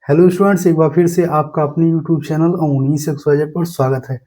Hello students, एक बार फिर से आपका अपने यूट्यूब चैनल अमोनीस एक्सवाइजेड पर स्वागत है।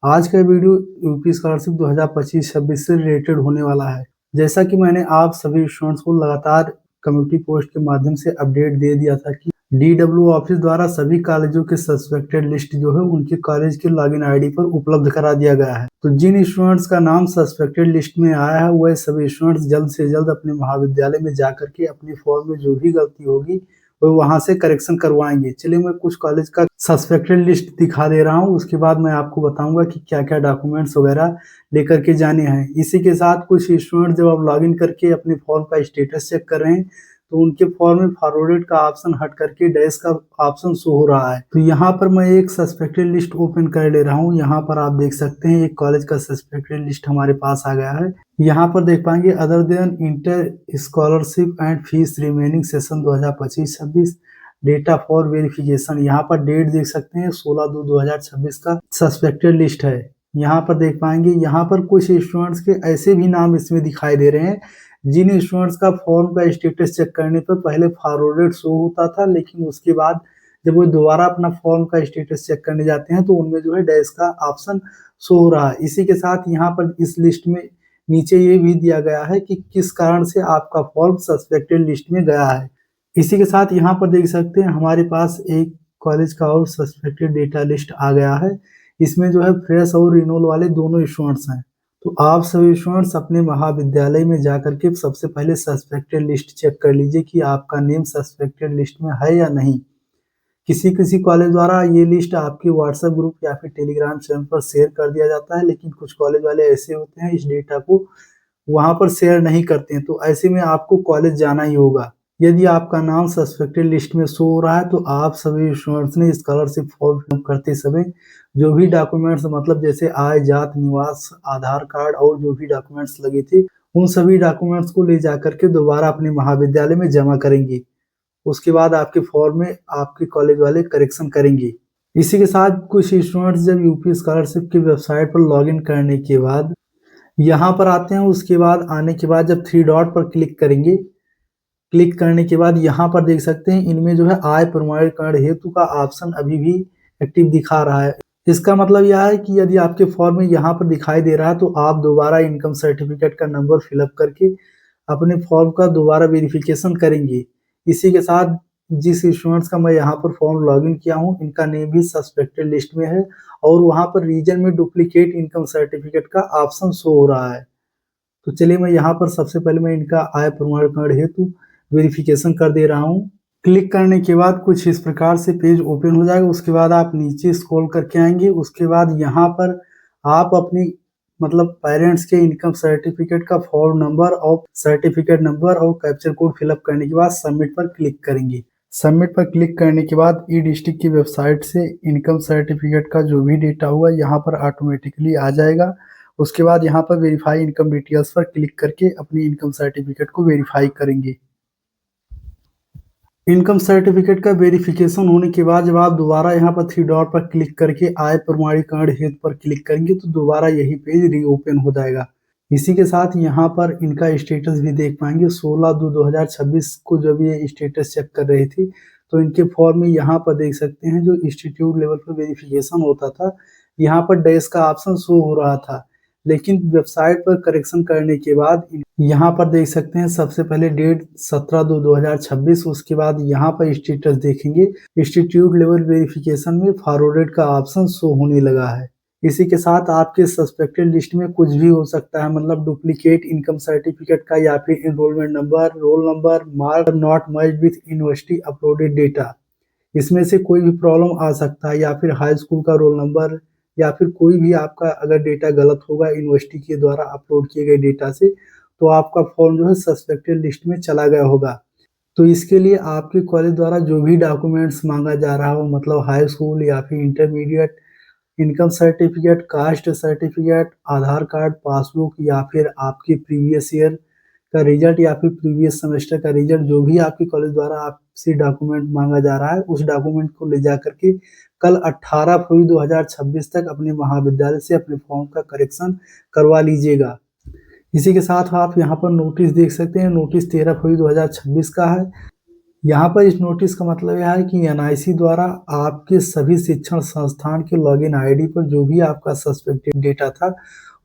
आज का वीडियो यूपी स्कॉलरशिप 2025-26 से रिलेटेड होने वाला है। जैसा कि मैंने आप सभी स्टूडेंट्स को लगातार कम्युनिटी पोस्ट के माध्यम से अपडेट दे दिया था कि DW ऑफिस द्वारा सभी कॉलेजों के सस्पेक्टेड लिस्ट जो है उनके कॉलेज के लॉगिन आईडी पर उपलब्ध करा दिया गया है। तो जिन स्टूडेंट्स का नाम सस्पेक्टेड लिस्ट में आया है वह सभी स्टूडेंट्स जल्द से जल्द अपने महाविद्यालय में जाकर के अपनी फॉर्म में जो भी गलती होगी वो वहां से करेक्शन करवाएंगे। चलिए मैं कुछ कॉलेज का सस्पेक्टेड लिस्ट दिखा दे रहा हूँ, उसके बाद मैं आपको बताऊंगा कि क्या क्या डॉक्यूमेंट्स वगैरह लेकर के जाने हैं। इसी के साथ कुछ स्टूडेंट जब आप लॉगिन करके अपने फॉर्म का स्टेटस चेक कर रहे हैं तो उनके फॉर्म में फॉरवर्डेड का ऑप्शन हट करके डैश का ऑप्शन शो हो रहा है। तो यहाँ पर मैं एक सस्पेक्टेड लिस्ट ओपन कर ले रहा हूँ। यहाँ पर आप देख सकते हैं एक कॉलेज का सस्पेक्टेड लिस्ट हमारे पास आ गया है। यहाँ पर देख पाएंगे other than inter scholarship and fees remaining session 2025-26 data for verification. यहाँ पर डेट देख सकते हैं 16/2/2026 का सस्पेक्टेड लिस्ट है। यहाँ पर देख पाएंगे यहाँ पर कुछ स्टूडेंट्स के ऐसे भी नाम इसमें दिखाई दे रहे हैं जिन स्टूडेंट्स का फॉर्म का स्टेटस चेक करने पर पहले फॉरवर्डेड शो होता था, लेकिन उसके बाद जब वो दोबारा अपना फॉर्म का स्टेटस चेक करने जाते हैं तो उनमें जो है डैश का ऑप्शन शो हो रहा है। इसी के साथ यहाँ पर इस लिस्ट में नीचे ये भी दिया गया है कि किस कारण से आपका फॉर्म सस्पेक्टेड लिस्ट में गया है। इसी के साथ यहाँ पर देख सकते हैं हमारे पास एक कॉलेज का और सस्पेक्टेड डेटा लिस्ट आ गया है। इसमें जो है फ्रेश और रिनोल वाले दोनों स्टूडेंट्स हैं। तो आप सभी स्टूडेंट्स अपने महाविद्यालय में जाकर के सबसे पहले सस्पेक्टेड लिस्ट चेक कर लीजिए कि आपका नेम सस्पेक्टेड लिस्ट में है या नहीं। किसी किसी कॉलेज द्वारा ये लिस्ट आपके व्हाट्सएप ग्रुप या फिर टेलीग्राम चैनल पर शेयर कर दिया जाता है, लेकिन कुछ कॉलेज वाले ऐसे होते हैं इस डेटा को वहां पर शेयर नहीं करते हैं। तो ऐसे में आपको कॉलेज जाना ही होगा। यदि आपका नाम सस्पेक्टेड लिस्ट में शो हो रहा है तो आप सभी स्टूडेंट्स ने स्कॉलरशिप फॉर्म फिल करते समय जो भी डॉक्यूमेंट्स मतलब जैसे आय, जात, निवास, आधार कार्ड और जो भी डॉक्यूमेंट्स लगे थे उन सभी डॉक्यूमेंट्स को ले जाकर के दोबारा अपने महाविद्यालय में जमा करेंगे। उसके बाद आपके फॉर्म में आपके कॉलेज वाले करेक्शन करेंगे। इसी के साथ कुछ स्टूडेंट्स जब यूपी स्कॉलरशिप की वेबसाइट पर लॉगिन करने के बाद यहाँ पर आते हैं, उसके बाद आने के बाद जब थ्री डॉट पर क्लिक करेंगे, क्लिक करने के बाद यहाँ पर देख सकते हैं इनमें जो है आय प्रमाणीकरण हेतु का ऑप्शन अभी भी एक्टिव दिखा रहा है। इसका मतलब यह है कि यदि आपके फॉर्म में यहाँ पर दिखाई दे रहा है तो आप दोबारा इनकम सर्टिफिकेट का नंबर फिलअप करके अपने फॉर्म का दोबारा वेरिफिकेशन करेंगे। इसी के साथ जिस स्टूडेंट्स का मैं यहाँ पर फॉर्म लॉगिन किया हूँ इनका नेम भी सस्पेक्टेड लिस्ट में है और वहाँ पर रीजन में डुप्लीकेट इनकम सर्टिफिकेट का ऑप्शन शो हो रहा है। तो चलिए मैं यहाँ पर सबसे पहले मैं इनका आय प्रमाणीकरण हेतु वेरिफिकेशन कर दे रहा हूँ। क्लिक करने के बाद कुछ इस प्रकार से पेज ओपन हो जाएगा। उसके बाद आप नीचे स्क्रॉल करके आएंगे। उसके बाद यहाँ पर आप अपनी मतलब पेरेंट्स के इनकम सर्टिफिकेट का फॉर्म नंबर और सर्टिफिकेट नंबर और कैप्चर कोड फिलअप करने के बाद सबमिट पर क्लिक करेंगे। सबमिट पर क्लिक करने के बाद ई डिस्ट्रिक्ट की वेबसाइट से इनकम सर्टिफिकेट का जो भी डेटा हुआ यहाँ पर ऑटोमेटिकली आ जाएगा। उसके बाद यहाँ पर वेरीफाई इनकम डिटेल्स पर क्लिक करके अपनी इनकम सर्टिफिकेट को वेरीफाई करेंगे। इनकम सर्टिफिकेट का वेरिफिकेशन होने के बाद जब आप दोबारा यहाँ पर थ्री डॉट पर क्लिक करके आय प्रमाणीकरण हेतु पर क्लिक करेंगे तो दोबारा यही पेज रीओपन हो जाएगा। इसी के साथ यहाँ पर इनका स्टेटस भी देख पाएंगे। 16/2/2026 को जब ये स्टेटस चेक कर रहे थे तो इनके फॉर्म में यहाँ पर देख सकते हैं जो इंस्टीट्यूट लेवल पर वेरिफिकेशन होता था यहाँ पर डैश का ऑप्शन शो हो रहा था, लेकिन वेबसाइट पर करेक्शन करने के बाद यहाँ पर देख सकते हैं सबसे पहले डेट 17/2/2026। उसके बाद यहाँ पर स्टेटस देखेंगे इंस्टीट्यूट लेवल वेरिफिकेशन में फॉरवर्डेड का ऑप्शन शो होने लगा है। इसी के साथ आपके सस्पेक्टेड लिस्ट में कुछ भी हो सकता है, मतलब डुप्लीकेट इनकम सर्टिफिकेट का या फिर enrolment number, roll number, mark not matched with university uploaded data, इसमें से कोई भी प्रॉब्लम आ सकता है। या फिर हाई स्कूल का रोल नंबर या फिर कोई भी आपका अगर डेटा गलत होगा यूनिवर्सिटी के द्वारा अपलोड किए गए डेटा से तो आपका फॉर्म जो है सस्पेक्टेड लिस्ट में चला गया होगा। तो इसके लिए आपके कॉलेज द्वारा जो भी डॉक्यूमेंट्स मांगा जा रहा हो, मतलब हाई स्कूल या फिर intermediate, income certificate, caste certificate, Aadhaar card, passbook या फिर आपके प्रीवियस ईयर का रिजल्ट या फिर प्रीवियस सेमेस्टर का रिजल्ट, जो भी आपके कॉलेज द्वारा आपसे डॉक्यूमेंट मांगा जा रहा है उस डॉक्यूमेंट को ले जा करके कल 18 फरवरी 2026 तक अपने महाविद्यालय से अपने फॉर्म का करेक्शन करवा लीजिएगा। इसी के साथ आप यहाँ पर नोटिस देख सकते हैं। नोटिस 13 फरवरी 2026 का है। यहाँ पर इस नोटिस का मतलब यह है कि एनआईसी द्वारा आपके सभी शिक्षण संस्थान के लॉगिन आईडी पर जो भी आपका सस्पेक्टेड डेटा था,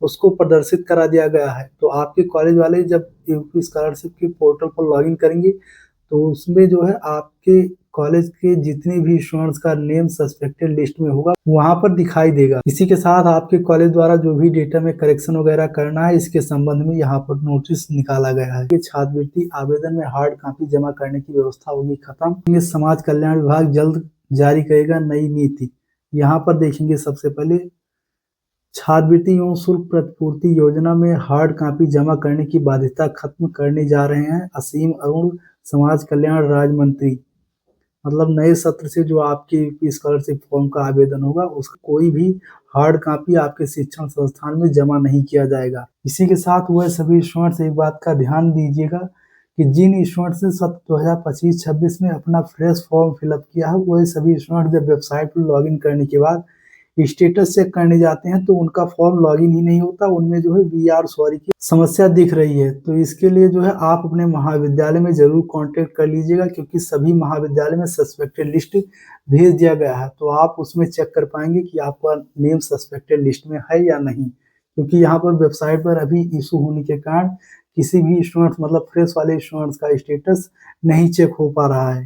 उसको प्रदर्शित करा दिया गया है। तो आपके कॉलेज वाले जब यूपी स्कॉलरशिप के पोर्टल पर लॉगिन करेंगे, तो उसमें जो है आपके कॉलेज के जितने भी स्टूडेंट्स का नेम सस्पेक्टेड लिस्ट में होगा, वहाँ पर दिखाई देगा। इसी के साथ आपके कॉलेज द्वारा जो भी डेटा में करेक्शन वगैरह करना है, इसके संबंध में यहाँ पर नोटिस निकाला गया है कि छात्रवृत्ति आवेदन में हार्ड कॉपी जमा करने की व्यवस्था होगी खत्म। समाज कल्याण विभाग जल्द जारी करेगा नई नीति। यहाँ पर देखेंगे सबसे पहले छात्रवृत्ति एवं शुल्क प्रतिपूर्ति योजना में हार्ड कॉपी जमा करने की बाध्यता खत्म करने जा रहे हैं असीम अरुण, समाज कल्याण राज्य मंत्री। मतलब नए सत्र से जो आपके यूपी स्कॉलरशिप फॉर्म का आवेदन होगा, उसका कोई भी हार्ड कॉपी आपके शिक्षण संस्थान में जमा नहीं किया जाएगा। इसी के साथ वह सभी स्टूडेंट्स एक बात का ध्यान दीजिएगा कि जिन स्टूडेंट्स ने सत्र 2025-26 में अपना फ्रेश फॉर्म फिलअप किया है, वही सभी स्टूडेंट जब वेबसाइट पर लॉगिन करने के बाद स्टेटस चेक करने जाते हैं, तो उनका फॉर्म लॉगिन ही नहीं होता, उनमें जो है वी आर सॉरी की समस्या दिख रही है। तो इसके लिए जो है आप अपने महाविद्यालय में जरूर कांटेक्ट कर लीजिएगा, क्योंकि सभी महाविद्यालय में सस्पेक्टेड लिस्ट भेज दिया गया है। तो आप उसमें चेक कर पाएंगे कि आपका नेम सस्पेक्टेड लिस्ट में है या नहीं, क्योंकि यहाँ पर वेबसाइट पर अभी इशू होने के कारण किसी भी स्टूडेंट मतलब फ्रेश वाले स्टूडेंट्स का स्टेटस नहीं चेक हो पा रहा है।